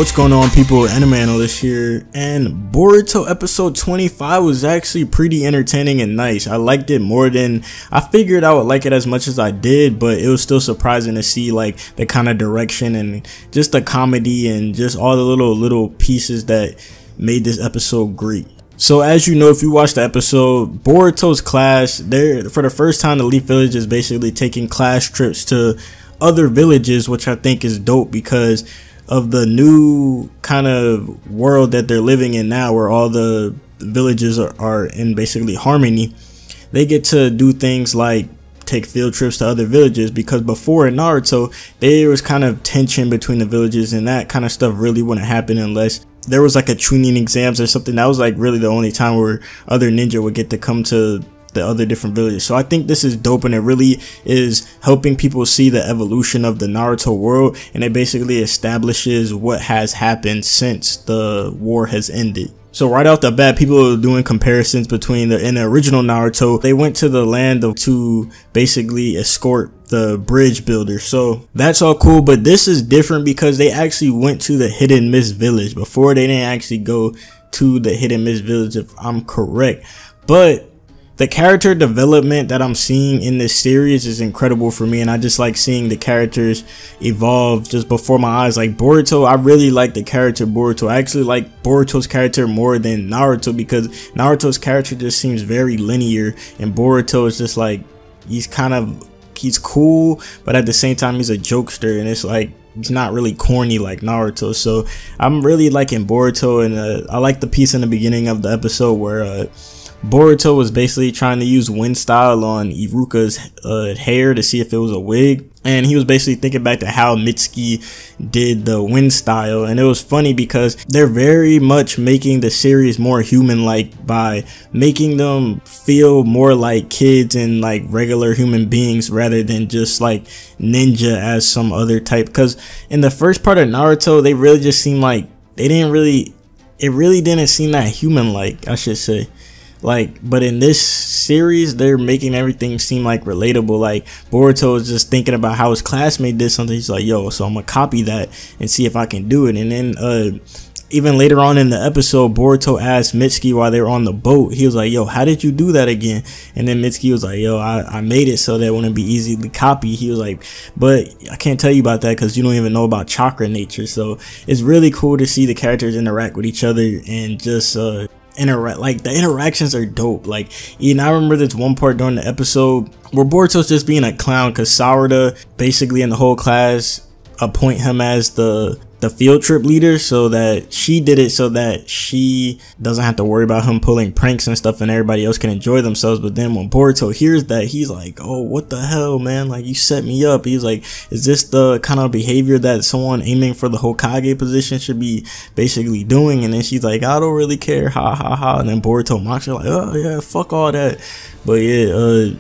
What's going on, people? AnimeAnalyst here, and Boruto episode 25 was actually pretty entertaining and nice. I liked it more than I figured I would like it as much as I did, but it was still surprising to see like the kind of direction and just the comedy and just all the little pieces that made this episode great. So as you know, if you watch the episode, Boruto's class, for the first time the Leaf Village is basically taking class trips to other villages, which I think is dope because of the new kind of world that they're living in now, where all the villages are in basically harmony. They get to do things like take field trips to other villages, because before in Naruto there was kind of tension between the villages, and that kind of stuff really wouldn't happen unless there was like a Chunin exams or something. That was like really the only time where other ninja would get to come to the other different villages. So I think this is dope, and it really is helping people see the evolution of the Naruto world, and it basically establishes what has happened since the war has ended. So right off the bat, people are doing comparisons between in the original Naruto, they went to the land to basically escort the bridge builder. So that's all cool, but this is different because they actually went to the Hidden Mist village. Before, they didn't actually go to the Hidden Mist village, if I'm correct. But the character development that I'm seeing in this series is incredible for me, and I just like seeing the characters evolve just before my eyes. Like Boruto, I really like the character Boruto. I actually like Boruto's character more than Naruto, because Naruto's character just seems very linear, and Boruto is just like, he's cool, but at the same time he's a jokester, and it's like he's not really corny like Naruto. So I'm really liking Boruto, and I like the piece in the beginning of the episode where Boruto was basically trying to use wind style on Iruka's hair to see if it was a wig, and he was basically thinking back to how Mitsuki did the wind style. And it was funny because they're very much making the series more human-like by making them feel more like kids and like regular human beings rather than just like ninja as some other type. Because in the first part of Naruto, they really just seemed like it really didn't seem that human-like, I should say. But in this series, they're making everything seem like relatable. Like Boruto is just thinking about how his classmate did something. He's like, yo, so I'm gonna copy that and see if I can do it. And then even later on in the episode, Boruto asked Mitsuki while they were on the boat, he was like, yo, how did you do that again? And then Mitsuki was like, yo, I made it so that it wouldn't be easily copied. He was like, but I can't tell you about that because you don't even know about chakra nature. So it's really cool to see the characters interact with each other and just like the interactions are dope. Like, I remember this one part during the episode where Boruto's just being a clown because Sarada basically in the whole class appoint him as the field trip leader, so that she did it so that she doesn't have to worry about him pulling pranks and stuff and everybody else can enjoy themselves. But then when Boruto hears that, he's like, oh, what the hell, man, like you set me up. He's like, is this the kind of behavior that someone aiming for the Hokage position should be basically doing? And then she's like, I don't really care, ha ha ha. And then Boruto mocks her like, oh yeah, fuck all that. But yeah,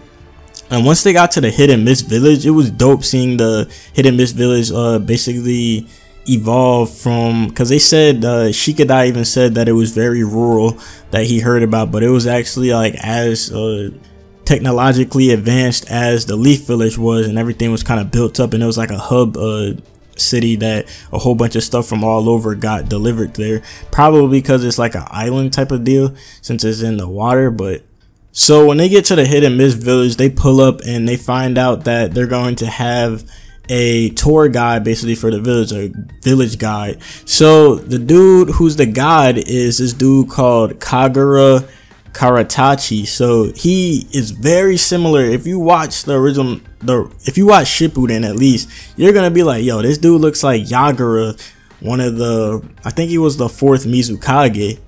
and once they got to the Hidden Mist village, it was dope seeing the Hidden Mist village basically evolve from, because they said Shikadai even said that it was very rural that he heard about, but it was actually like as technologically advanced as the Leaf Village was, and everything was kind of built up, and it was like a hub city that a whole bunch of stuff from all over got delivered there, probably because it's like an island type of deal since it's in the water. But so when they get to the Hidden Mist village, they pull up and they find out that they're going to have a tour guide basically for the village, a village guide. So the dude who's the guide is this dude called Kagura Karatachi. So he is very similar. If you watch the original, if you watch Shippuden at least, you're gonna be like, yo, this dude looks like Yagura, one of the, I think he was the 4th Mizukage.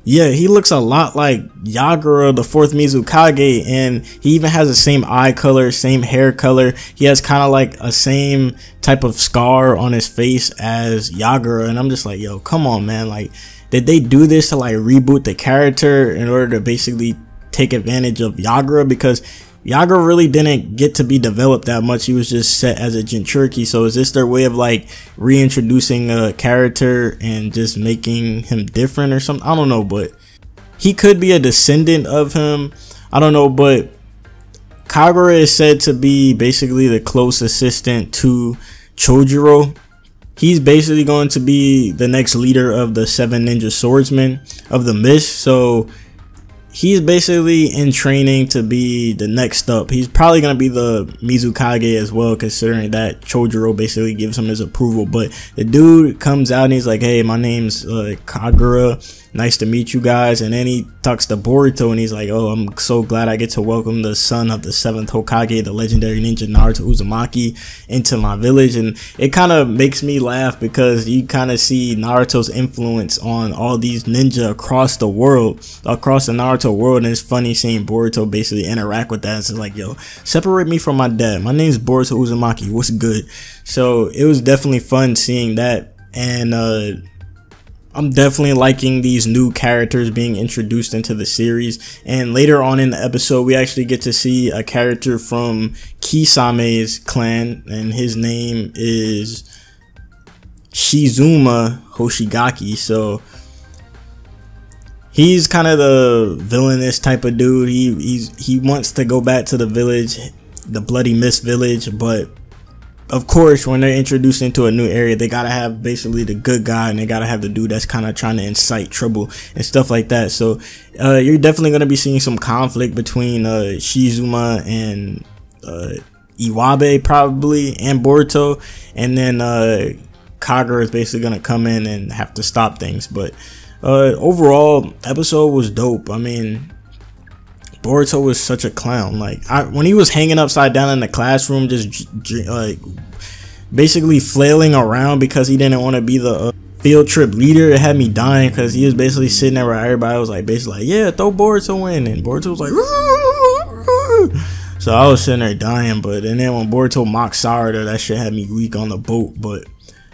Yeah, he looks a lot like Yagura, the 4th Mizukage, and he even has the same eye color, same hair color. He has kind of like a same type of scar on his face as Yagura, and I'm just like, yo, come on, man. Like, did they do this to like reboot the character in order to basically take advantage of Yagura? Because Yagura really didn't get to be developed that much. He was just set as a Jinchuriki. So is this their way of like reintroducing a character and just making him different or something? I don't know, but he could be a descendant of him. I don't know, but Kagura is said to be basically the close assistant to Chojuro. he's basically going to be the next leader of the 7 ninja swordsmen of the mist. So he's basically in training to be the next up. He's probably going to be the Mizukage as well, considering that Chojuro basically gives him his approval. But the dude comes out and he's like, hey, my name's Kagura. Nice to meet you guys. And then he talks to Boruto and he's like, oh, I'm so glad I get to welcome the son of the 7th Hokage, the legendary ninja Naruto Uzumaki, into my village. And it kind of makes me laugh because you kind of see Naruto's influence on all these ninja across the world, across the Naruto world. And it's funny seeing Boruto basically interact with that. It's like, yo, separate me from my dad. My name's Boruto Uzumaki. What's good? So it was definitely fun seeing that. And I'm definitely liking these new characters being introduced into the series. And later on in the episode, we actually get to see a character from Kisame's clan, and his name is Shizuma Hoshigaki. So he's kind of the villainous type of dude. He wants to go back to the village, the Bloody Mist village, but of course, when they're introduced into a new area, they gotta have basically the good guy, and they gotta have the dude that's kind of trying to incite trouble and stuff like that. So you're definitely gonna be seeing some conflict between Shizuma and Iwabe probably, and Boruto, and then Kagura is basically gonna come in and have to stop things. But overall, episode was dope. I mean, Boruto was such a clown. Like, when he was hanging upside down in the classroom, just like basically flailing around because he didn't want to be the field trip leader, it had me dying, because he was basically sitting there where everybody was like basically like, yeah, throw Boruto in, and Boruto was like, so I was sitting there dying. But and then when Boruto mocked Sarada, that shit had me weak on the boat. But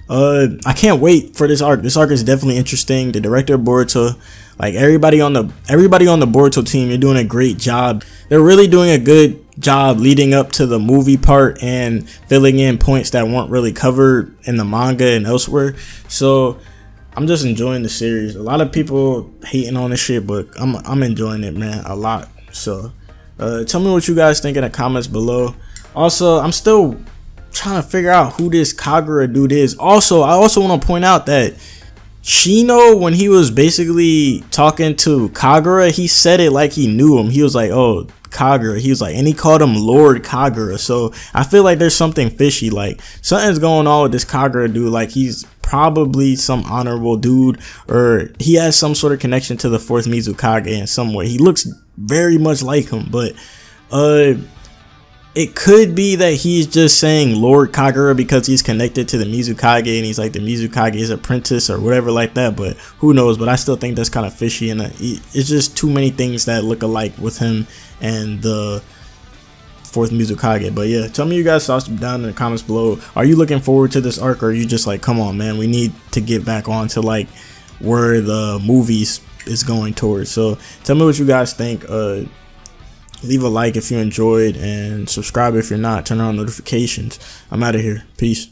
I can't wait for this arc. This arc is definitely interesting. The director of Boruto, like everybody on the Boruto team, you're doing a great job. They're really doing a good job leading up to the movie part and filling in points that weren't really covered in the manga and elsewhere. So I'm just enjoying the series. A lot of people hating on this shit, but I'm enjoying it, man, a lot. So tell me what you guys think in the comments below. Also, I'm still trying to figure out who this Kagura dude is. Also, I also want to point out that Shino, when he was basically talking to Kagura, he said it like he knew him. He was like, oh, Kagura. He was like, and he called him Lord Kagura. So I feel like there's something fishy. Like, something's going on with this Kagura dude. Like, he's probably some honorable dude, or he has some sort of connection to the 4th Mizukage in some way. He looks very much like him, but it could be that he's just saying Lord Kagura because he's connected to the Mizukage and he's like the Mizukage's apprentice or whatever like that. But who knows? But I still think that's kind of fishy, and it's just too many things that look alike with him and the 4th Mizukage. But yeah, tell me you guys thoughts down in the comments below. Are you looking forward to this arc, or are you just like, come on, man, we need to get back on to like where the movies is going towards? So tell me what you guys think. Leave a like if you enjoyed, and subscribe if you're not. Turn on notifications. I'm out of here. Peace.